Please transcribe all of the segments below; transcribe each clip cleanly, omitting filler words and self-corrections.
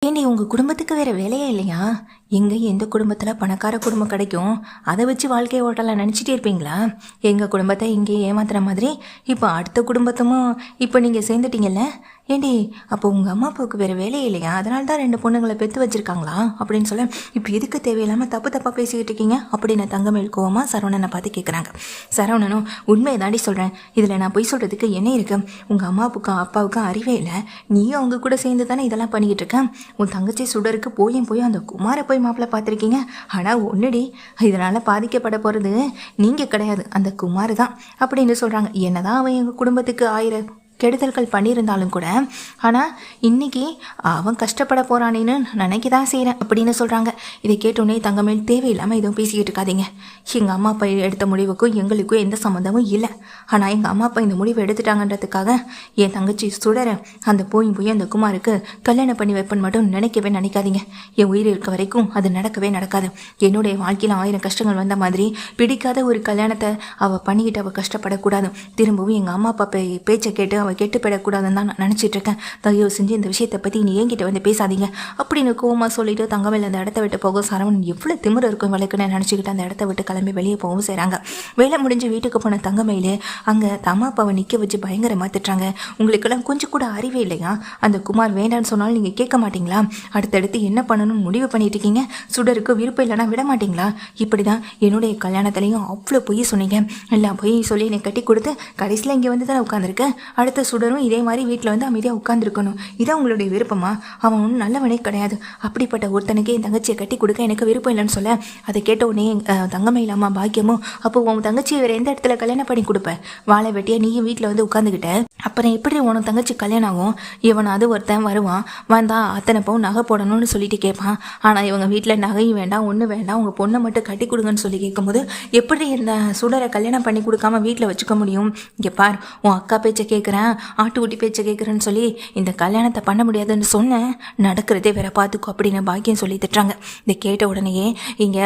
ஏண்டி உங்கள் குடும்பத்துக்கு வேறு வேலையே இல்லையா? எங்கே எந்த குடும்பத்தில் பணக்கார குடும்பம் கிடைக்கும், அதை வச்சு வாழ்க்கையை ஓட்டலாம் நினச்சிட்டே இருப்பீங்களா? எங்கள் குடும்பத்தை இங்கே ஏமாத்துற மாதிரி இப்போ அடுத்த குடும்பத்தமும் இப்போ நீங்கள் சேர்ந்துட்டீங்கல்ல. ஏண்டி அப்போ உங்கள் அம்மா அப்பாவுக்கு வேறு வேலையே இல்லையா? அதனால தான் 2 பொண்ணுங்களை பெற்று வச்சுருக்காங்களா அப்படின்னு சொல்ல, இப்போ எதுக்கு தேவையில்லாமல் தப்பாக பேசிக்கிட்டு இருக்கீங்க அப்படின்னு தங்கமேல் கோவமாக சரவணனை பார்த்து கேட்குறாங்க. சரவணனும் உண்மையை தாண்டி சொல்கிறேன், இதில் நான் போய் சொல்கிறதுக்கு என்ன இருக்குது? உங்கள் அம்மாவுக்கும் அப்பாவுக்கும் அறிவே இல்லை, நீயும் அவங்க கூட சேர்ந்து தானே இதெல்லாம் பண்ணிக்கிட்டு இருக்க. உன் தங்கச்சி சுடருக்கு போய் அந்த குமாரை போய் மாப்பிள்ளை பார்த்துருக்கீங்க. ஆனால் ஒன்றுடி, இதனால் பாதிக்கப்பட போகிறது நீங்கள் கிடையாது, அந்த குமார் தான் அப்படின்னு சொல்கிறாங்க. என்னதான் அவன் எங்கள் குடும்பத்துக்கு 1000 கெடுதல்கள் பண்ணியிருந்தாலும் கூட, ஆனால் இன்றைக்கி அவன் கஷ்டப்பட போகிறானேன்னு நினைக்க தான் செய்கிறேன் அப்படின்னு சொல்கிறாங்க. இதை கேட்டோன்னே தங்கமேல் தேவையில்லாமல் எதுவும் பேசிக்கிட்டு இருக்காதீங்க. எங்கள் அம்மா அப்பா எடுத்த முடிவுக்கும் எங்களுக்கும் எந்த சம்மந்தமும் இல்லை. ஆனால் எங்கள் அம்மா அப்பா இந்த முடிவை எடுத்துட்டாங்கன்றதுக்காக என் தங்கச்சி சுடரை அந்த போய் அந்த குமாருக்கு கல்யாணம் பண்ணி வைப்பேன்னு மட்டும் நினைக்காதீங்க. என் உயிர் இருக்க வரைக்கும் அது நடக்கவே நடக்காது. என்னுடைய வாழ்க்கையில் 1000 கஷ்டங்கள் வந்த மாதிரி பிடிக்காத ஒரு கல்யாணத்தை அவள் பண்ணிக்கிட்டு அவள் கஷ்டப்படக்கூடாது. திரும்பவும் எங்கள் அம்மா அப்பா பேச்சை கேட்டு அவள் கெட்டுப்படக்கூடாதுன்னு தான் நான் நினச்சிட்டு இருக்கேன். தயவு செஞ்சு இந்த விஷயத்தை பற்றி நீ என்கிட்ட வந்து பேசாதீங்க அப்படின்னு கோவமாக சொல்லிட்டு தங்கமேல் அந்த இடத்த விட்டு போக, சரவணன் எவ்வளோ திமிர இருக்கும் வழக்குன்னு நினச்சிக்கிட்டு அந்த இடத்த விட்டு கிளம்பி வெளியே போகவும் செய்கிறாங்க. வேலை முடிஞ்சு வீட்டுக்கு போன தங்கமேல் அங்கே அம்மா அப்பாவை நிற்க வச்சு பயங்கரமாக திட்டுறாங்க. உங்களுக்கெல்லாம் கொஞ்சம் கூட அறிவே இல்லையா? அந்த குமார் வேண்டான்னு சொன்னாலும் நீங்கள் கேட்க மாட்டீங்களா? அடுத்தடுத்து என்ன பண்ணணும்னு முடிவு பண்ணிட்டு இருக்கீங்க. சுடருக்கு விருப்பம் இல்லைனா விட மாட்டீங்களா? இப்படி தான் என்னுடைய கல்யாணத்துலேயும் அவ்வளோ பொய் சொன்னீங்க. எல்லாம் பொய் சொல்லி என்னை கட்டி கொடுத்து கடைசியில் இங்கே வந்து தானே உட்காந்துருக்கேன். அடுத்த சுடரும் இதே மாதிரி வீட்டில் வந்து அமைதியாக உட்காந்துருக்கணும். இதான் உங்களுடைய விருப்பமா? அவன் ஒன்றும் நல்லவனே கிடையாது. அப்படிப்பட்ட ஒருத்தனுக்கு என் தங்கச்சியை கட்டி கொடுக்க எனக்கு விருப்பம் இல்லைன்னு சொல்ல, அதை கேட்ட உடனே தங்கமே இல்லாமல் பாக்கியமும், அப்போ உன் தங்கச்சியை வேறு எந்த இடத்துல கல்யாணம் பண்ணி கொடுப்பேன்? வாழை வெட்டியாக நீயும் வீட்டில் வந்து உட்காந்துக்கிட்ட அப்புறம் எப்படி உனக்கு தங்கச்சி கல்யாணம் ஆகும்? இவன் ஒருத்தன் வருவான், வந்தா அத்தனை பவுன் நகை போடணும்னு சொல்லிட்டு கேட்பான். ஆனால் இவங்க வீட்டில் நகையும் வேண்டாம் ஒன்றும் வேண்டாம், உங்கள் பொண்ணை மட்டும் கட்டி கொடுங்கன்னு சொல்லி கேட்கும்போது எப்படி இந்த சுடரை கல்யாணம் பண்ணி கொடுக்காம வீட்டில் வச்சுக்க முடியும்? இங்கே பார், உன் அக்கா பேச்சை கேட்குறேன், ஆட்டுக்குட்டி பேச்சை கேட்குறேன்னு சொல்லி இந்த கல்யாணத்தை பண்ண முடியாதுன்னு சொன்னேன், நடக்கிறதே வேற பார்த்துக்கோ அப்படின்னு பாக்கியம் சொல்லி திட்டுறாங்க. இதை கேட்ட உடனேயே இங்கே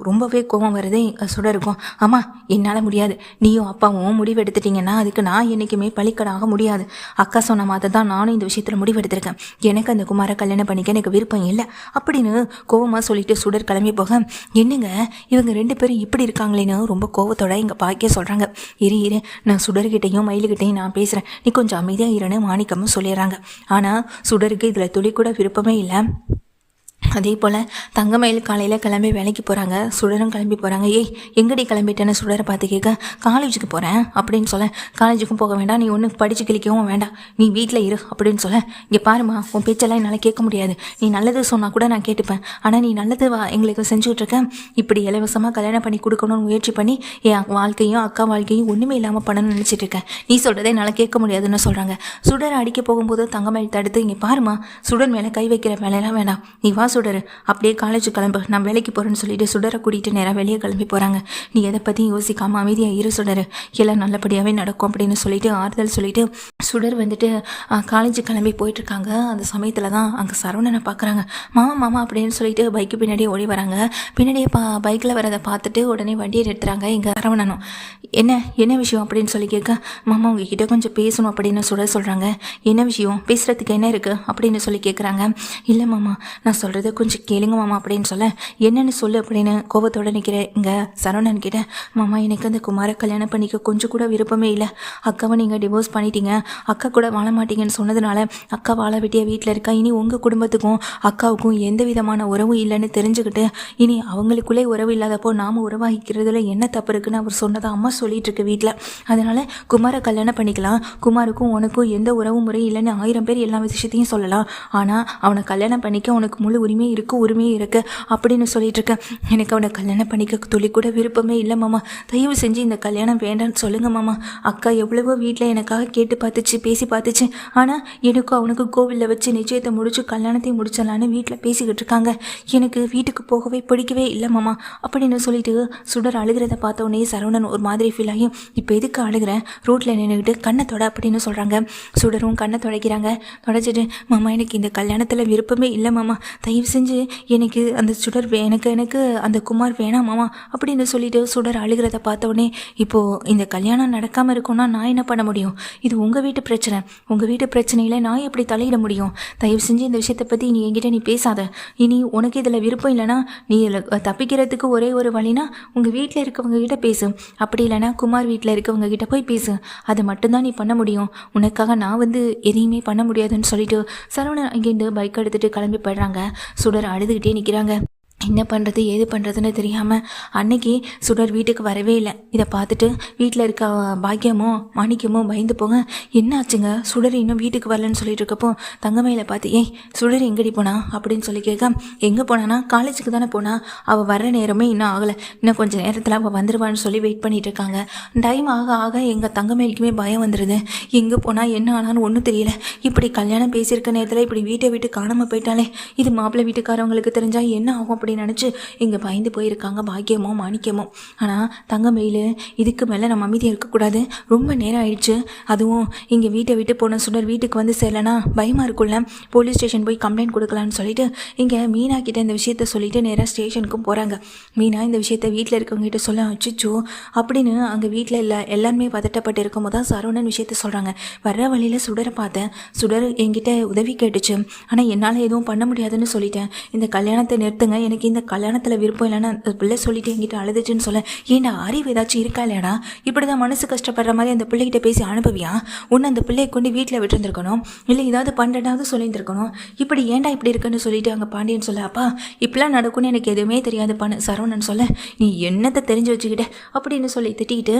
ரொம்பவே கோபம் வருது சுடருக்கும். ஆமாம், என்னால் முடியாது, நீயும் அப்பாவும் முடிவு எடுத்துட்டீங்கன்னா அதுக்கு நான் என்றைக்குமே பழிக்கடாக முடியாது. அக்கா சொன்ன மாதிரி தான் நானும் இந்த விஷயத்தில் முடிவெடுத்திருக்கேன். எனக்கு அந்த குமாரை கல்யாணம் பண்ணிக்க எனக்கு விருப்பம் இல்லை அப்படின்னு கோவமாக சொல்லிட்டு சுடர் கிளம்பி போக, என்னங்க இவங்க 2 பேரும் இப்படி இருக்காங்களேன்னு ரொம்ப கோவத்தோட இங்கே பாக்கிய சொல்கிறாங்க. இரு நான் சுடர்கிட்டையும் மயிலுக்கிட்டையும் நான் பேசுகிறேன், நீ கொஞ்சம் அமைதியாக இருன்னு மாணிக்கமும் சொல்லிடுறாங்க. ஆனால் சுடருக்கு இதில் துளி கூட விருப்பமே இல்லை. அதே போல் தங்கமயில் காலையில் கிளம்பி வேலைக்கு போகிறாங்க. சுடரும் கிளம்பி போகிறாங்க. ஏய் எங்கடி கிளம்பிட்டேன்னு சுடரை பார்த்து கேட்க, காலேஜுக்கு போகிறேன் அப்படின்னு சொல்ல, காலேஜுக்கும் போக வேண்டாம், நீ ஒன்றும் படித்து கிளிக்கவும் வேண்டாம், நீ வீட்டில் இரு அப்படின்னு சொல்ல, இங்கே பாருமா, உன் பேச்செல்லாம் என்னால் கேட்க முடியாது. நீ நல்லது சொன்னால் கூட நான் கேட்டுப்பேன், ஆனால் நீ நல்லது எங்களுக்கு செஞ்சுட்ருக்க. இப்படி இலவசமாக கல்யாணம் பண்ணி கொடுக்கணும்னு முயற்சி பண்ணி என் வாழ்க்கையும் அக்கா வாழ்க்கையும் ஒன்றுமே இல்லாமல் பண்ணணும்னு நினச்சிட்டு இருக்கேன். நீ சொல்கிறதே என்னால் கேட்க முடியாதுன்னு சொல்கிறாங்க. சுடரை அடிக்க போகும்போது தங்கமயில் தடுத்து, இங்கே பாருமா, சுடர் மேலே கை வைக்கிற வேலையெல்லாம் வேண்டாம், நீ வா சுடரு, அப்படியே காலேஜ் கிளம்பு, நான் வேலைக்கு போகிறேன்னு சொல்லிட்டு சுடரை கூட்டிகிட்டு நேராக வெளியே கிளம்பி போகிறாங்க. நீ எதை பற்றியும் யோசிக்காமல் அமைதியாக இரு சுடரு, எல்லாம் நல்லபடியாகவே நடக்கும் அப்படின்னு சொல்லிட்டு ஆறுதல் சொல்லிட்டு சுடர் காலேஜ் கிளம்பி போயிட்டுருக்காங்க. அந்த சமயத்தில் தான் அங்கே சரவணனை பார்க்குறாங்க. மாமா அப்படின்னு சொல்லிட்டு பைக்கு பின்னாடியே ஓடி வராங்க. பின்னாடியே பைக்கில் வரதை பார்த்துட்டு உடனே வண்டியை நிறுத்துறாங்க. இங்கே சரவணனும், என்ன விஷயம் அப்படின்னு சொல்லி கேட்க, மாமா உங்ககிட்ட கொஞ்சம் பேசணும் அப்படின்னு சுடர் சொல்கிறாங்க. என்ன விஷயம், பேசுகிறதுக்கு என்ன இருக்குது அப்படின்னு சொல்லி கேட்குறாங்க. இல்லை மாமா, நான் சொல்கிறத கொஞ்சம் கேளுங்க மாமா அப்படின்னு சொல்ல, என்னென்னு சொல்லு அப்படின்னு கோபத்தோடு நிற்கிறேன். இங்கே சரவணன் கிட்ட, மாமா எனக்கு அந்த குமாரை கல்யாணம் பண்ணிக்க கொஞ்சம் கூட விருப்பமே இல்லை. அக்காவை நீங்கள் டிவோர்ஸ் பண்ணிட்டீங்க, அக்கா கூட வாழ மாட்டீங்கன்னு சொன்னதுனால அக்கா வாழ வெட்டிய வீட்டில் இருக்கா. இனி உங்கள் குடும்பத்துக்கும் அக்காவுக்கும் எந்த விதமான உறவும் இல்லைன்னு தெரிஞ்சுக்கிட்டு இனி அவங்களுக்குள்ளே உறவு இல்லாதப்போ நாம் உறவாகிக்கிறதுல என்ன தப்பு இருக்குன்னு அவர் சொன்னதை அம்மா சொல்லிட்டு இருக்கு வீட்டில். அதனால் குமாரை கல்யாணம் பண்ணிக்கலாம், குமாருக்கும் உனக்கும் எந்த உறவு முறை இல்லைன்னு 1000 பேர் எல்லா விஷயத்தையும் சொல்லலாம், ஆனால் அவனை கல்யாணம் பண்ணிக்க உனக்கு முழு உரிமையே இருக்குது அப்படின்னு சொல்லிட்டு இருக்கேன். எனக்கு அவனை கல்யாணம் பண்ணிக்க துளி கூட விருப்பமே இல்லை மாமா, தயவு செஞ்சு இந்த கல்யாணம் வேண்டான்னு சொல்லுங்க மாமா. அக்கா எவ்வளவோ வீட்டில் எனக்காக கேட்டு பார்த்துச்சு, பேசி பார்த்துச்சு, ஆனால் எனக்கும் அவனுக்கு கோவிலில் வச்சு நிச்சயத்தை முடிச்சு கல்யாணத்தை முடிச்சலான்னு வீட்டில் பேசிக்கிட்டு இருக்காங்க. எனக்கு வீட்டுக்கு போகவே பிடிக்கவே இல்லை மாமா அப்படின்னு சொல்லிட்டு சுடர் அழுகிறத பார்த்தோன்னே சரவணன் ஒரு மாதிரி ஃபீல் ஆகி, இப்போ எதுக்கு அழுகிறேன், ரோட்டில் நின்றுக்கிட்டு கண்ணை தொட அப்படின்னு சொல்கிறாங்க. சுடரும் கண்ணை துடைக்கிறாங்க. துடைச்சிட்டு, மாமா எனக்கு இந்த கல்யாணத்தில் விருப்பமே இல்லை மாமா, தயவு தயவு செஞ்சு எனக்கு அந்த சுடர் எனக்கு அந்த குமார் வேணாம் மாமா அப்படின்னு சொல்லிட்டு சுடர் அழுகிறத பார்த்த உடனே இப்போது இந்த கல்யாணம் நடக்காமல் இருக்கும்னா நான் என்ன பண்ண முடியும்? இது உங்கள் வீட்டு பிரச்சனை. உங்கள் வீட்டு பிரச்சனையில் நான் எப்படி தலையிட முடியும்? தயவு செஞ்சு இந்த விஷயத்தை பற்றி நீ என்கிட்ட நீ பேசாத. இனி உனக்கு இதில் விருப்பம் இல்லைனா நீ இதில் தப்பிக்கிறதுக்கு ஒரே ஒரு வழினா உங்கள் வீட்டில் இருக்கவங்க கிட்ட பேசு. அப்படி இல்லைனா குமார் வீட்டில் இருக்கவங்க கிட்ட போய் பேசு. அது மட்டும்தான் நீ பண்ண முடியும். உனக்காக நான் எதையுமே பண்ண முடியாதுன்னு சொல்லிட்டு சரவணன் அங்கேருந்து பைக் எடுத்துகிட்டு கிளம்பி போயிடுறாங்க. சுடர் அழுதுகிட்டே நிற்கிறாங்க. என்ன பண்ணுறது ஏது பண்ணுறதுன்னு தெரியாமல் அன்னைக்கு சுடர் வீட்டுக்கு வரவே இல்லை. இதை பார்த்துட்டு வீட்டில் இருக்க பாக்கியமோ மாணிக்கமோ பயந்து போங்க. என்ன ஆச்சுங்க சுடர் இன்னும் வீட்டுக்கு வரலன்னு சொல்லிட்டு இருக்கப்போ தங்கமயில பார்த்து ஏய் சுடர் எங்கடி போனா அப்படின்னு சொல்லி கேட்க, எங்கே போனான்னா காலேஜுக்கு தானே போனா, அவள் வர்ற நேரமே இன்னும் ஆகலை, இன்னும் கொஞ்சம் நேரத்தில் அவள் வந்துடுவான்னு சொல்லி வெயிட் பண்ணிட்டு இருக்காங்க. டைம் ஆக ஆக எங்கள் தங்கமயிலுக்குமே பயம் வந்துடுது. எங்கே போனால் என்ன ஆனான்னு ஒன்றும் தெரியல. இப்படி கல்யாணம் பேசியிருக்க நேரத்தில் இப்படி வீட்டை விட்டு காணாமல் போயிட்டாலே இது மாப்பிள்ளை வீட்டுக்காரவங்களுக்கு தெரிஞ்சால் என்ன ஆகும் அப்படின்னு நினச்சி இங்கே பயந்து போயிருக்காங்க பாக்கியமோ மாணிக்கமோ. ஆனால் தங்கமயில் இதுக்கு மேலே நம்ம அமைதியாக இருக்கக்கூடாது, ரொம்ப நேரம் ஆயிடுச்சு. அதுவும் இங்கே வீட்டை விட்டு போன சுடர் வீட்டுக்கு வந்து சேரலனா பயமாக இருக்குல்ல, போலீஸ் ஸ்டேஷன் போய் கம்ப்ளைண்ட் கொடுக்கலான்னு சொல்லிட்டு இங்கே மீனா கிட்ட இந்த விஷயத்த சொல்லிட்டு நேராக ஸ்டேஷனுக்கும் போகிறாங்க. மீனா இந்த விஷயத்த வீட்டில் இருக்கவங்ககிட்ட சொல்ல அச்சிச்சோ அப்படின்னு அங்கே வீட்டில் எல்லாருமே பதட்டப்பட்டு இருக்கும் போது தான் சரவணன் விஷயத்த சொல்கிறாங்க. வர்ற வழியில் சுடரை பார்த்தேன், சுடர் என்கிட்ட உதவி கேட்டுச்சு, ஆனால் என்னால் எதுவும் பண்ண முடியாதுன்னு சொல்லிட்டேன். இந்த கல்யாணத்தை நிறுத்துங்க, எனக்கு இந்த கல்யாணத்தில் விருப்பம் இல்லைன்னா அந்த பிள்ளை சொல்லிட்டு என்கிட்ட அழுதுச்சுன்னு சொல்ல, ஏன்டா அறிவு ஏதாச்சும் இருக்கா இல்லையாடா? இப்படி தான் மனசு கஷ்டப்படுற மாதிரி அந்த பிள்ளைகிட்ட பேசி அனுப்புவியா? ஒன்று அந்த பிள்ளையை கொண்டு வீட்டில் விட்டுருந்துருக்கணும், இல்லை ஏதாவது பண்ணுறதாவது சொல்லியிருந்துருக்கணும். இப்படி ஏன்டா இப்படி இருக்குன்னு சொல்லிட்டு அங்கே பாண்டியன் சொல்ல, அப்பா இப்படிலாம் நடக்கும்னு எனக்கு எதுவுமே தெரியாது பண்ணு சரவணன் சொல்ல, நீ என்னத்தை தெரிஞ்சு வச்சுக்கிட்ட அப்படின்னு சொல்லி திட்டிக்கிட்டு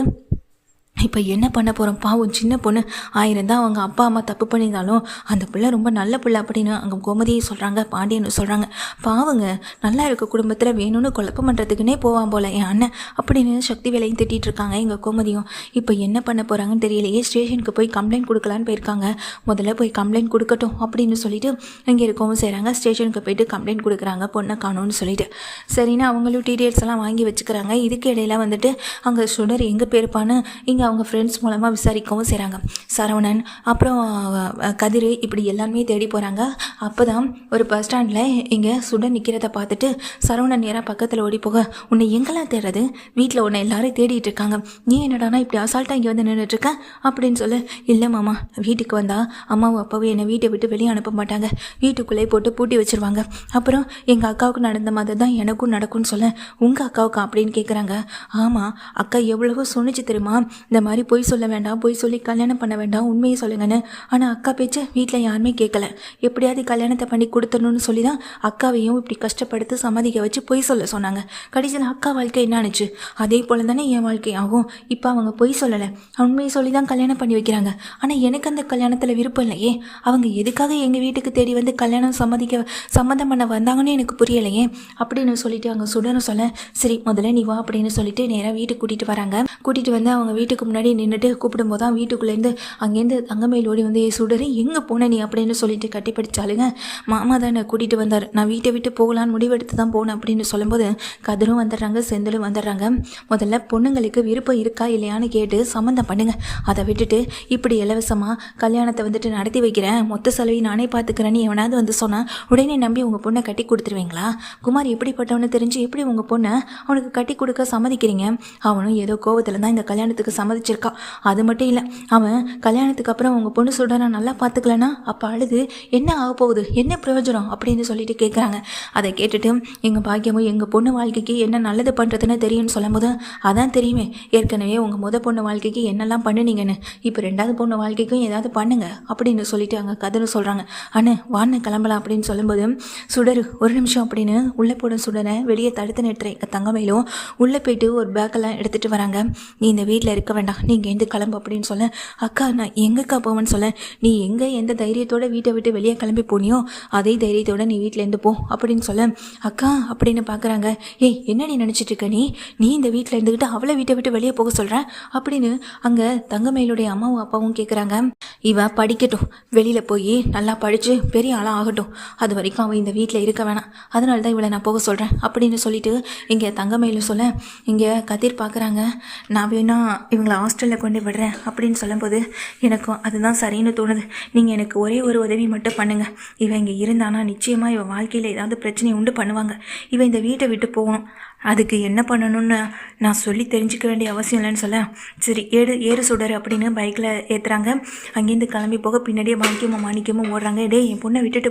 இப்போ என்ன பண்ண போகிறோம், பாவம் சின்ன பொண்ணு, 1000 தான் அவங்க அப்பா அம்மா தப்பு பண்ணியிருந்தாலும் அந்த பிள்ளை ரொம்ப நல்ல பிள்ளை அப்படின்னு அங்கே கோமதியை சொல்கிறாங்க, பாண்டியன்னு சொல்கிறாங்க. பாவங்க நல்லா இருக்க குடும்பத்தில் வேணும்னு குழப்பம் பண்ணுறதுக்குன்னே போவான் போல என் அண்ணன் அப்படின்னு சக்தி வேலையும் திட்டிகிட்டு இருக்காங்க எங்கள் கோமதியும். இப்போ என்ன பண்ண போகிறாங்கன்னு தெரியலையே, ஸ்டேஷனுக்கு போய் கம்ப்ளைண்ட் கொடுக்கலான்னு போயிருக்காங்க. முதல்ல போய் கம்ப்ளைண்ட் கொடுக்கட்டும் அப்படின்னு சொல்லிட்டு இங்கே இருக்கவும் செய்கிறாங்க. ஸ்டேஷனுக்கு போயிட்டு கம்ப்ளைண்ட் கொடுக்குறாங்க பொண்ணை காணும்னு சொல்லிட்டு. சரின்னு அவங்களும் டீட்டெயில்ஸ் எல்லாம் வாங்கி வச்சுக்கிறாங்க. இதுக்கு இடையில வந்துட்டு அங்கே சுடர் எங்கே போயிருப்பான்னு இங்கே அவங்க ஃப்ரெண்ட்ஸ் மூலமாக விசாரிக்கவும் செய்கிறாங்க. சரவணன் அப்புறம் கதிர் இப்படி எல்லாருமே தேடி போகிறாங்க. அப்போ தான் ஒரு பஸ் ஸ்டாண்டில் இங்கே சுடர் நிற்கிறத பார்த்துட்டு சரவணன் நேராக பக்கத்தில் ஓடி போக, உன்னை எங்கெல்லாம் தேடுறது, வீட்டில் உன்னை எல்லாரும் தேடிட்டு இருக்காங்க, நீ என்னடானா இப்படி அசால்ட்டாக இங்கே வந்து நின்றுட்டுருக்க அப்படின்னு சொல்ல, இல்லை மாமா வீட்டுக்கு வந்தால் அம்மாவும் அப்பாவும் என்னை வீட்டை விட்டு வெளியே அனுப்ப மாட்டாங்க, வீட்டுக்குள்ளே போட்டு பூட்டி வச்சுருவாங்க. அப்புறம் எங்கள் அக்காவுக்கு நடந்த மாதிரி தான் எனக்கும் நடக்கும்னு சொல்ல, உங்கள் அக்காவுக்கு அப்படின்னு கேட்குறாங்க. ஆமாம் அக்கா எவ்வளவோ சொன்னிச்சு தெரியுமா, இந்த மாதிரி பொய் சொல்ல வேண்டாம், பொய் சொல்லி கல்யாணம் பண்ண வேண்டாம், உண்மையை சொல்லுங்கன்னு. ஆனால் அக்கா பேச்சை வீட்டில் யாருமே கேட்கல, எப்படியாவது கல்யாணத்தை பண்ணி கொடுத்துடணும்னு சொல்லி தான் அக்காவையும் இப்படி கஷ்டப்படுத்தி சம்மதிக்க வச்சு பொய் சொல்ல சொன்னாங்க. கடைசியில் அக்கா வாழ்க்கை என்ன ஆனிச்சு, அதே போல தானே என் வாழ்க்கை ஆகும். இப்போ அவங்க பொய் சொல்லலை, உண்மையை சொல்லி தான் கல்யாணம் பண்ணி வைக்கிறாங்க. ஆனால் எனக்கு அந்த கல்யாணத்தில் விருப்பம் இல்லையே, அவங்க எதுக்காக எங்கள் வீட்டுக்கு தேடி வந்து கல்யாணம் சம்மதம் பண்ண வந்தாங்கன்னு எனக்கு புரியலையே அப்படின்னு சொல்லிட்டு அவங்க சுடன்னு சொல்ல, சரி முதல்ல நீ வா அப்படின்னு சொல்லிட்டு நேராக வீட்டுக்கு கூட்டிகிட்டு வராங்க. கூட்டிகிட்டு வந்து அவங்க வீட்டுக்கு முன்னாடி நின்றுட்டு கூப்பிடும்போது தான் வீட்டுக்குள்ளேருந்து அங்கேருந்து தங்கமயில் ஓடி வந்து சுடரு எங்கே போன நீ அப்படின்னு சொல்லிட்டு கட்டிப்பிடிச்சாலுங்க. மாமா தான் என்னை கூட்டிகிட்டு வந்தார், நான் வீட்டை விட்டு போகலான்னு முடிவெடுத்து தான் போனேன் அப்படின்னு சொல்லும்போது கதிரும் வந்துடுறாங்க, செந்திலும் வந்துடுறாங்க. முதல்ல பொண்ணுங்களுக்கு விருப்பம் இருக்கா இல்லையான்னு கேட்டு சம்மந்தம் பண்ணுங்க, அதை விட்டுட்டு இப்படி இலவசமாக கல்யாணத்தை வந்துட்டு நடத்தி வைக்கிறேன், மொத்த செலவையும் நானே பார்த்துக்கிறேன்னு எவனாவது வந்து சொன்னால் உடனே நம்பி உங்கள் பொண்ணை கட்டி கொடுத்துருவீங்களா? குமார் எப்படிப்பட்டவனு தெரிஞ்சு எப்படி உங்கள் பொண்ணை அவனுக்கு கட்டி கொடுக்க சம்மதிக்கிறீங்க? அவனும் ஏதோ கோவத்தில் தான் இந்த கல்யாணத்துக்கு சம்மதிச்சிருக்கான். அது மட்டும் இல்லை, அவன் கல்யாணத்துக்கு அப்புறம் உங்கள் பொண்ணு சொல்கிற நான் நல்லா பார்த்துக்கலன்னா அப்போ அழுது என்ன ஆக போகுது, என்ன பிரயோஜனம் அப்படின்னு சொல்லிட்டு கேட்குறாங்க. அதை கேட்டுட்டு எங்கள் பாக்கியமும் எங்கள் பொண்ணு வாழ்க்கைக்கு என்ன நல்லது பண்ணுறதுன்னு தெரியும்னு சொல்லும் போது, அதான் தெரியுமே ஏற்கனவே உங்கள் பொண்ணு வாழ்க்கைக்கு என்னெல்லாம் பண்ணுனீங்கன்னு, இப்போ 2வது பொண்ணு வாழ்க்கைக்கும் ஏதாவது பண்ணுங்க அப்படின்னு சொல்லிட்டு அங்கே கதிரை சொல்கிறாங்க. அண்ணே வாண்ண கிளம்பலாம் அப்படின்னு சொல்லும்போது சுடரு ஒரு நிமிஷம் அப்படின்னு உள்ளே போட சுடரை வெளியே தடுத்து நிறுத்துறேன். எங்கள் தங்கமயிலும் உள்ளே போயிட்டு ஒரு பேக்கெல்லாம் எடுத்துகிட்டு வராங்க. நீ இந்த வீட்டில் இருக்க வேண்டாம், நீங்கள் எந்த கிளம்பு அப்படின்னு சொல்ல, அக்கா நான் எங்கக்கா போவேன்னு சொல்ல, நீ எங்கே எந்த தைரியத்தோட வீட்டை விட்டு வெளியே கிளம்பி போனியோ அதே தைரியத்தோட நீ வீட்டிலேருந்து போ அப்படின்னு சொல்ல, அக்கா அப்படின்னு பார்க்குறாங்க. ஏய் என்ன நீ நினச்சிட்டு இருக்க, நீ இந்த வீட்டில் இருந்துக்கிட்டு அவளை வீட்டை விட்டு வெளியே போக சொல்கிறேன் அப்படின்னு அங்கே தங்கமயிலுடைய அம்மாவும் அப்பாவும் கேட்குறாங்க. இவ படிக்கட்டும், வெளியில் போய் நல்லா படித்து பெரிய ஆளாக ஆகட்டும், அது வரைக்கும் அவள் இந்த வீட்டில் இருக்க வேணாம், அதனால தான் இவளை நான் போக சொல்கிறேன் அப்படின்னு சொல்லிட்டு இங்கே தங்கமயிலும் சொல்ல, இங்கே கதிர் பார்க்குறாங்க. நான் வேணா இவங்களை அவங்கள ஹாஸ்டலில் கொண்டு விடுறேன் அப்படின்னு சொல்லும்போது எனக்கும் அதுதான் சரின்னு தோணுது. நீங்கள் எனக்கு ஒரே ஒரு உதவி மட்டும் பண்ணுங்கள். இவன் இங்கே இருந்தானா நிச்சயமாக இவன் வாழ்க்கையில் ஏதாவது பிரச்சனையை உண்டு பண்ணுவாங்க. இவன் இந்த வீட்டை விட்டு போகணும். அதுக்கு என்ன பண்ணணும்னு நான் சொல்லி தெரிஞ்சுக்க வேண்டிய அவசியம் இல்லைன்னு சொல்ல, சரி ஏறு சுடரு அப்படின்னு பைக்கில் ஏற்றுறாங்க. அங்கேருந்து கிளம்பி போக பின்னாடியே மாணிக்கமும் ஓடுறாங்க. டே என் பொண்ணை விட்டுட்டு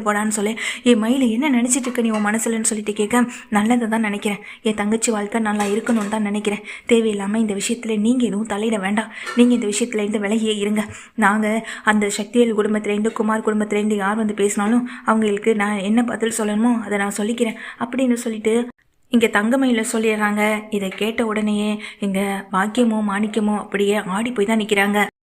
போடான்னு சொல்லி, என் மயில என்ன நினச்சிட்டு இருக்க நீ உன் மனசுலன்னு சொல்லிட்டு கேட்க, நல்லதை தான் நினைக்கிறேன். என் தங்கச்சி வாழ்க்கை நல்லா இருக்கணும்னு தான் நினைக்கிறேன். தேவையில்லாமல் இந்த விஷயத்தில் நீங்கள் எதுவும் தலையிட வேண்டாம். நீங்கள் இந்த விஷயத்தில் இருந்து விலகியே இருங்க. நாங்கள் அந்த சக்திவேல் குடும்பத்துலேருந்து குமார் குடும்பத்துலேருந்து யார் வந்து பேசினாலும் அவங்களுக்கு நான் என்ன பதில் சொல்லணுமோ அதை நான் சொல்லிக்கிறேன் அப்படின்னு சொல்லிட்டு இங்கே தங்கமயில சொல்லிடுறாங்க. இதை கேட்ட உடனேயே இங்கே பாக்கியமோ மாணிக்கமோ அப்படியே ஆடி போய் தான் நிற்கிறாங்க.